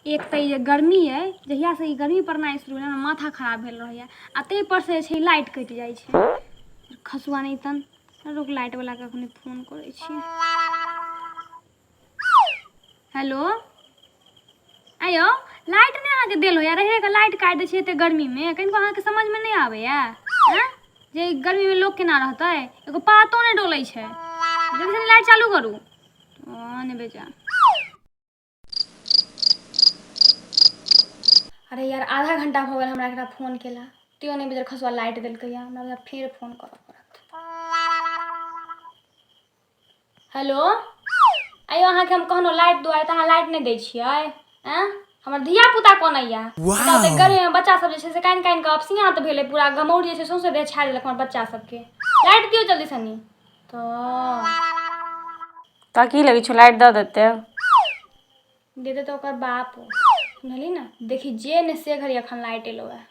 एक तो ये गर्मी है, जहिया से गर्मी पड़ना शुरू है ना माथा खराब भेल रही है। आ ते पर से लाइट कटि जाइ छै, खसुआ नहीं तन। रुक लाइट वाला के अखनी फोन करे छी। हेलो आयो, लाइट नहीं अहाँ के देल हो यार, रहे के लाइट काट दे छै गर्मी में, कहीं अहाँ के समझ में नहीं आवे या जे गर्मी में लोग केना रहते, एगो पातो नहीं डोले छै। जल्दी से लाइट चालू करू। ने बेजा, अरे यार आधा घंटा हो गया हमरा एकरा फोन केला, त्यो नहीं बेजा खसुआ लाइट देलकै या, हमरा फिर फोन करऽ पड़त। हेलो आयो, अहाँ के हम कहनो लाइट दुआरे त अहाँ लाइट नहीं दै छियै। हमर धिया पुता कोनैया, बताउ गर्मी में बच्चा सब जे छै से काइन काइन के अपसियात भेलै, पूरा गमौर जे छै सौंसे देह छाड़ि देलक हमर बच्चा सबके। लाइट दियौ जल्दी सनी। तो की लगी छो लाइट द देते दे दे तो ओकर बाप सुनली ना, देखी जे ने से घड़ी अखन लाइट एलो है।